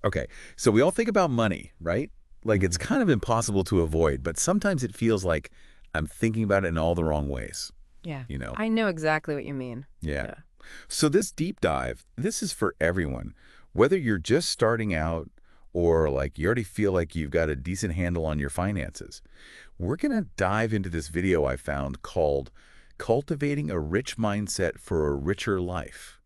Okay, so we all think about money, right? Like it's kind of impossible to avoid, but sometimes it feels like I'm thinking about it in all the wrong ways, Yeah. you know? I know exactly what you mean. Yeah. Yeah. So this deep dive, this is for everyone. Whether you're just starting out or like you already feel like you've got a decent handle on your finances, we're going to dive into this video I found called Cultivating a Rich Mindset for a Richer Life.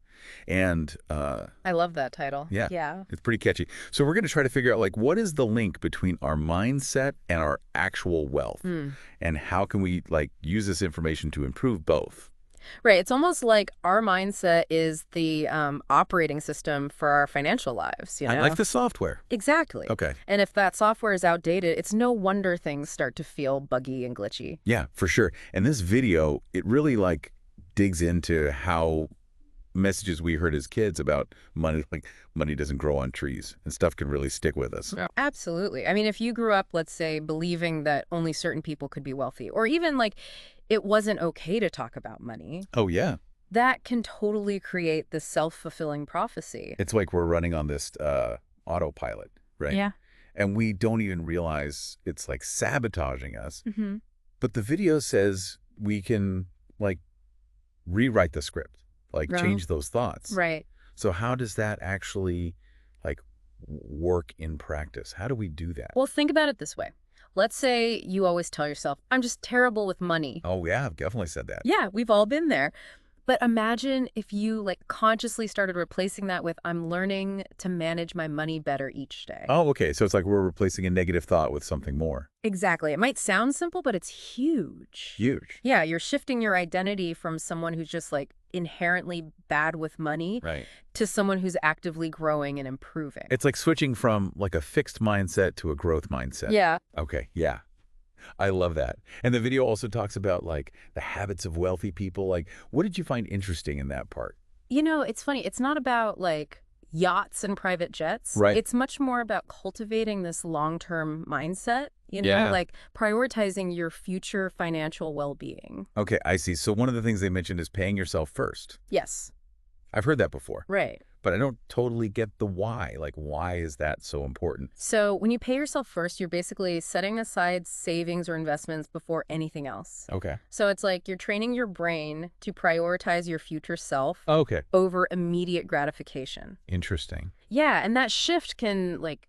And I love that title. yeah, Yeah. it's pretty catchy. So we're going to try to figure out like what is the link between our mindset and our actual wealth? Hmm. And how can we like use this information to improve both? Right. It's almost like our mindset is the operating system for our financial lives, you I like know? the software. Exactly. Okay. And if that software is outdated, it's no wonder things start to feel buggy and glitchy. Yeah, for sure. And this video, it really like digs into how messages we heard as kids about money, like money doesn't grow on trees and stuff can really stick with us. Yeah. Absolutely. I mean, if you grew up, let's say, believing that only certain people could be wealthy, or even like it wasn't okay to talk about money, Oh, yeah. that can totally create this self-fulfilling prophecy. It's like we're running on this autopilot, right? Yeah. And we don't even realize it's like sabotaging us. Mm-hmm. But the video says we can like rewrite the script, like Right. change those thoughts. Right. So how does that actually like work in practice? How do we do that? Well, think about it this way. Let's say you always tell yourself, I'm just terrible with money. Oh, yeah, I've definitely said that. Yeah, we've all been there. But imagine if you like consciously started replacing that with, I'm learning to manage my money better each day. Oh, okay. So it's like we're replacing a negative thought with something more. Exactly. It might sound simple, but it's huge. Huge. Yeah, you're shifting your identity from someone who's just like inherently bad with money Right. to someone who's actively growing and improving. It's like switching from like a fixed mindset to a growth mindset. Yeah. Okay. Yeah. I love that. And the video also talks about like the habits of wealthy people. Like, what did you find interesting in that part? You know, it's funny. It's not about like yachts and private jets. Right. It's much more about cultivating this long-term mindset, you know, Yeah. like prioritizing your future financial well-being. Okay, I see. So one of the things they mentioned is paying yourself first. Yes. I've heard that before, Right. but I don't totally get the why. Like, why is that so important? So when you pay yourself first, you're basically setting aside savings or investments before anything else. Okay. So it's like you're training your brain to prioritize your future self Okay. over immediate gratification. Interesting. Yeah, and that shift can like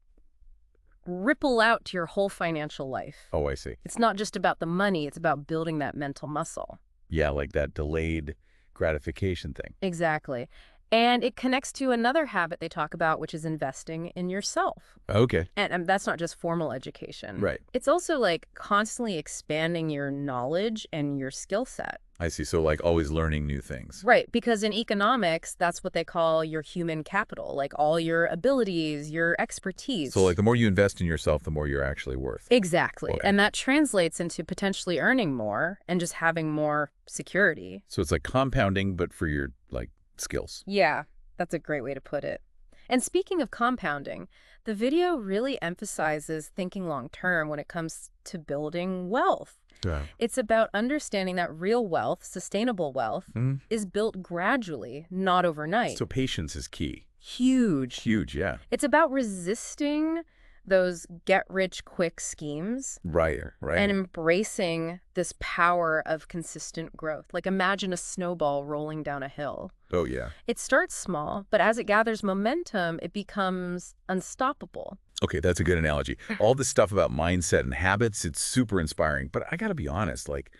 ripple out to your whole financial life. Oh, I see. It's not just about the money, it's about building that mental muscle. Yeah, like that delayed gratification thing. Exactly. And it connects to another habit they talk about, which is investing in yourself. Okay. And that's not just formal education. Right. It's also like constantly expanding your knowledge and your skill set. I see. So like always learning new things. Right, because in economics, that's what they call your human capital, like all your abilities, your expertise. So like the more you invest in yourself, the more you're actually worth. Exactly. Okay. And that translates into potentially earning more and just having more security. So it's like compounding, but for your like skills. Yeah, that's a great way to put it. And speaking of compounding, the video really emphasizes thinking long term when it comes to building wealth. Yeah. It's about understanding that real wealth, sustainable wealth, Mhm. is built gradually, not overnight. So patience is key. Huge. Huge, yeah. It's about resisting those get-rich-quick schemes Right, right. and embracing this power of consistent growth. Like imagine a snowball rolling down a hill. Oh, yeah. It starts small, but as it gathers momentum, it becomes unstoppable. Okay, that's a good analogy. All this stuff about mindset and habits, it's super inspiring. But I got to be honest, like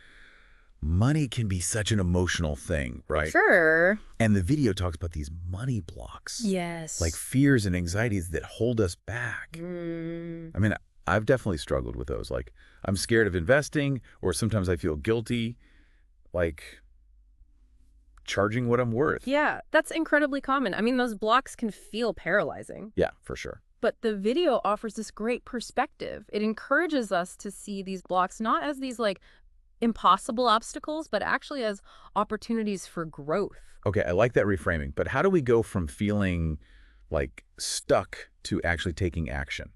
money can be such an emotional thing, right? Sure. And the video talks about these money blocks. Yes. Like fears and anxieties that hold us back. Mm. I mean, I've definitely struggled with those. Like I'm scared of investing, or sometimes I feel guilty, like charging what I'm worth. Yeah, that's incredibly common. I mean, those blocks can feel paralyzing. Yeah, for sure. But the video offers this great perspective. It encourages us to see these blocks not as these like impossible obstacles, but actually as opportunities for growth. Okay, I like that reframing. But how do we go from feeling like stuck to actually taking action?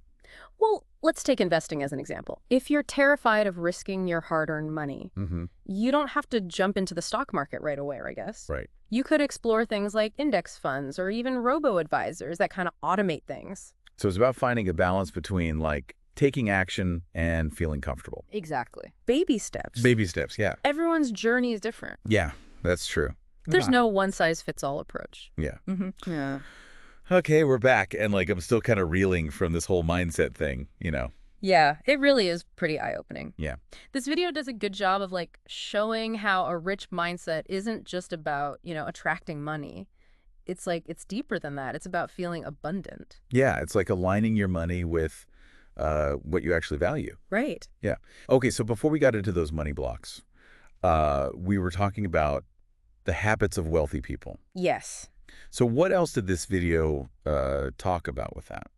Well, let's take investing as an example. If you're terrified of risking your hard-earned money, Mm-hmm. you don't have to jump into the stock market right away, I guess. Right. You could explore things like index funds or even robo-advisors that kind of automate things. So it's about finding a balance between like taking action and feeling comfortable. Exactly. Baby steps. Baby steps, yeah. Everyone's journey is different. Yeah, that's true. There's Ah, no one-size-fits-all approach. yeah. Yeah. Okay, we're back. And like I'm still kind of reeling from this whole mindset thing. Yeah, it really is pretty eye-opening. Yeah. This video does a good job of like showing how a rich mindset isn't just about, attracting money. It's like it's deeper than that. It's about feeling abundant. Yeah, it's like aligning your money with what you actually value. Right. Yeah. Okay, so before we got into those money blocks, we were talking about the habits of wealthy people. Yes. So what else did this video talk about with that?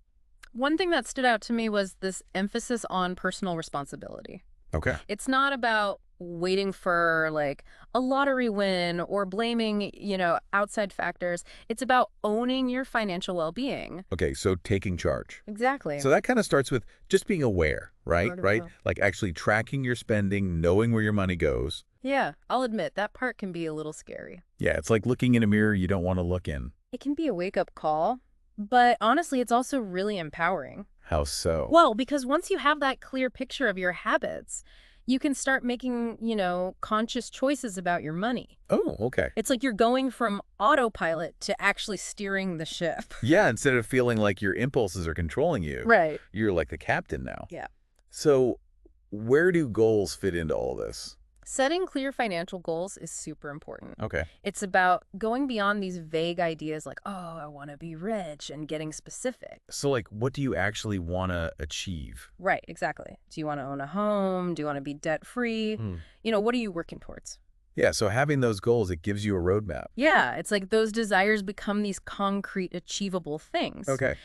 One thing that stood out to me was this emphasis on personal responsibility. Okay. It's not about waiting for like a lottery win or blaming, outside factors. It's about owning your financial well-being. Okay, so taking charge. Exactly. So that kind of starts with just being aware, right? Sort of Right? so. Like actually tracking your spending, knowing where your money goes. Yeah, I'll admit that part can be a little scary. Yeah, it's like looking in a mirror you don't want to look in. It can be a wake-up call, but honestly, it's also really empowering. How so? Well, because once you have that clear picture of your habits, you can start making, conscious choices about your money. Oh, okay. It's like you're going from autopilot to actually steering the ship. Yeah, instead of feeling like your impulses are controlling you, Right. you're like the captain now. Yeah. So where do goals fit into all this? Setting clear financial goals is super important. Okay. It's about going beyond these vague ideas like, oh, I want to be rich, and getting specific. So like what do you actually want to achieve? Right, exactly. Do you want to own a home? Do you want to be debt-free? Hmm. What are you working towards? Yeah, so having those goals, it gives you a roadmap. Yeah, it's like those desires become these concrete, achievable things. Okay.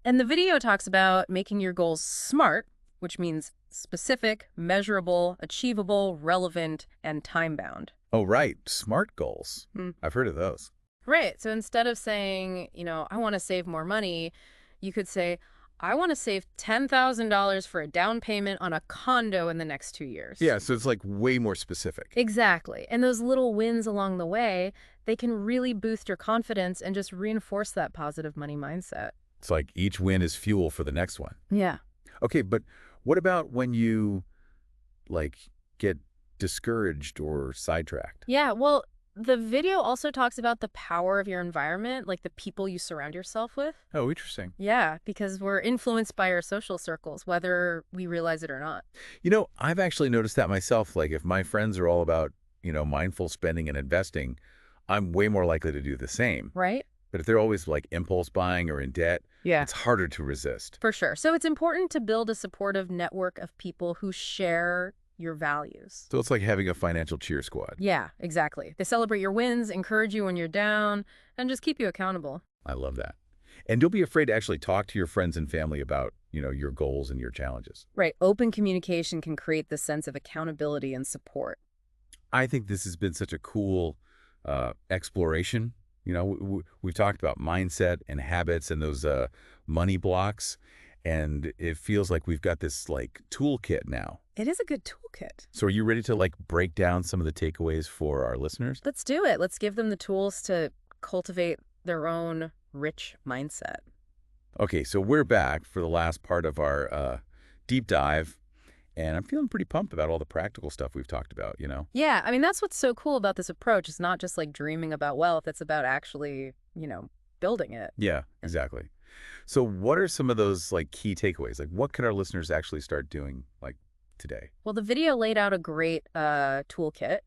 And the video talks about making your goals SMART, which means specific, measurable, achievable, relevant, and time-bound. Oh, right. SMART goals. Hmm. I've heard of those. Right. So instead of saying, I want to save more money, you could say, I want to save $10,000 for a down payment on a condo in the next 2 years. Yeah, so it's like way more specific. Exactly. And those little wins along the way, they can really boost your confidence and just reinforce that positive money mindset. It's like each win is fuel for the next one. Yeah. Okay, but what about when you like get discouraged or sidetracked? Yeah. Well, the video also talks about the power of your environment, like the people you surround yourself with. Oh, interesting. Yeah, because we're influenced by our social circles, whether we realize it or not. I've actually noticed that myself. Like if my friends are all about, mindful spending and investing, I'm way more likely to do the same. Right? But if they're always like impulse buying or in debt, Yeah. it's harder to resist. For sure. So it's important to build a supportive network of people who share your values. So it's like having a financial cheer squad. Yeah, exactly. They celebrate your wins, encourage you when you're down, and just keep you accountable. I love that. And don't be afraid to actually talk to your friends and family about, your goals and your challenges. Right. Open communication can create this sense of accountability and support. I think this has been such a cool exploration. We've talked about mindset and habits and those money blocks, and it feels like we've got this like toolkit now. It is a good toolkit. So are you ready to like break down some of the takeaways for our listeners? Let's do it. Let's give them the tools to cultivate their own rich mindset. Okay, so we're back for the last part of our deep dive, and I'm feeling pretty pumped about all the practical stuff we've talked about. Yeah, I mean, that's what's so cool about this approach. It's not just like dreaming about wealth. It's about actually, building it. Yeah, exactly. So what are some of those like key takeaways? Like what can our listeners actually start doing like today? Well, the video laid out a great toolkit.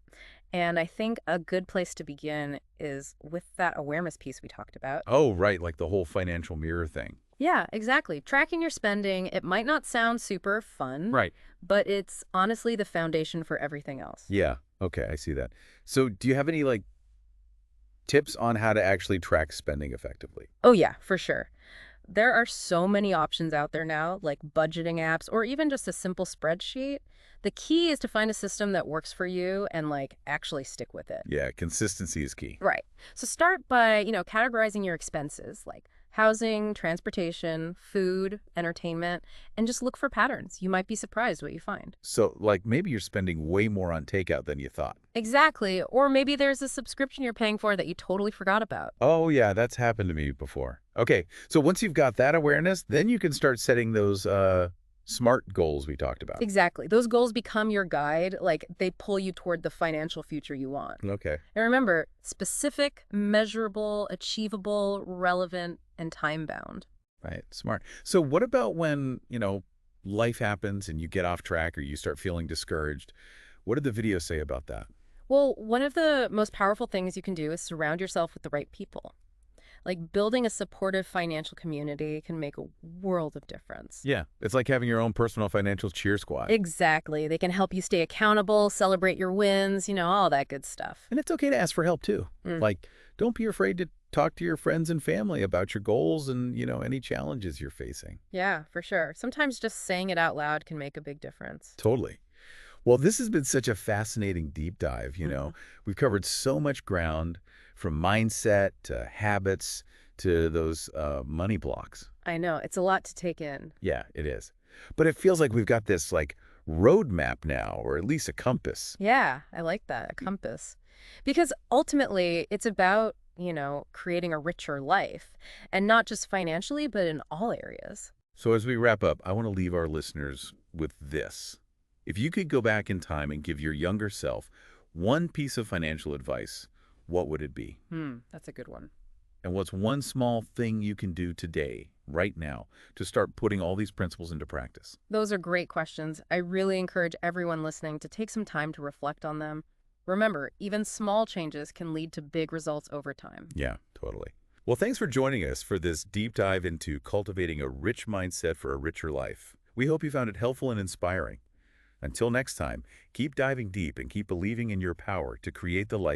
And I think a good place to begin is with that awareness piece we talked about. Oh, right, like the whole financial mirror thing. Yeah, exactly. Tracking your spending, it might not sound super fun, Right. but it's honestly the foundation for everything else. Yeah. Okay, I see that. So do you have any like tips on how to actually track spending effectively? Oh, yeah, for sure. There are so many options out there now, like budgeting apps or even just a simple spreadsheet. The key is to find a system that works for you and like actually stick with it. Yeah, consistency is key. Right. So start by, categorizing your expenses, like Housing, transportation, food, entertainment, and just look for patterns. You might be surprised what you find. So, like, maybe you're spending way more on takeout than you thought. Exactly. Or maybe there's a subscription you're paying for that you totally forgot about. Oh, yeah, that's happened to me before. Okay, so once you've got that awareness, then you can start setting those SMART goals we talked about. Exactly. Those goals become your guide, like they pull you toward the financial future you want. Okay. And remember, specific, measurable, achievable, relevant, and time-bound. Right, smart. So what about when, life happens and you get off track or you start feeling discouraged? What did the video say about that? Well, one of the most powerful things you can do is surround yourself with the right people. Like building a supportive financial community can make a world of difference. Yeah, it's like having your own personal financial cheer squad. Exactly. They can help you stay accountable, celebrate your wins, all that good stuff. And it's okay to ask for help too. Mm. Like, don't be afraid to talk to your friends and family about your goals and, any challenges you're facing. Yeah, for sure. Sometimes just saying it out loud can make a big difference. Totally. Well, this has been such a fascinating deep dive. Mhm. We've covered so much ground from mindset to habits to those money blocks. I know. It's a lot to take in. Yeah, it is. But it feels like we've got this like roadmap now, or at least a compass. Yeah, I like that, a compass. Because ultimately, it's about, creating a richer life. And not just financially, but in all areas. So as we wrap up, I want to leave our listeners with this. If you could go back in time and give your younger self one piece of financial advice, what would it be? That's a good one. And what's one small thing you can do today, right now, to start putting all these principles into practice? Those are great questions. I really encourage everyone listening to take some time to reflect on them. Remember, even small changes can lead to big results over time. Yeah, totally. Well, thanks for joining us for this deep dive into cultivating a rich mindset for a richer life. We hope you found it helpful and inspiring. Until next time, keep diving deep and keep believing in your power to create the life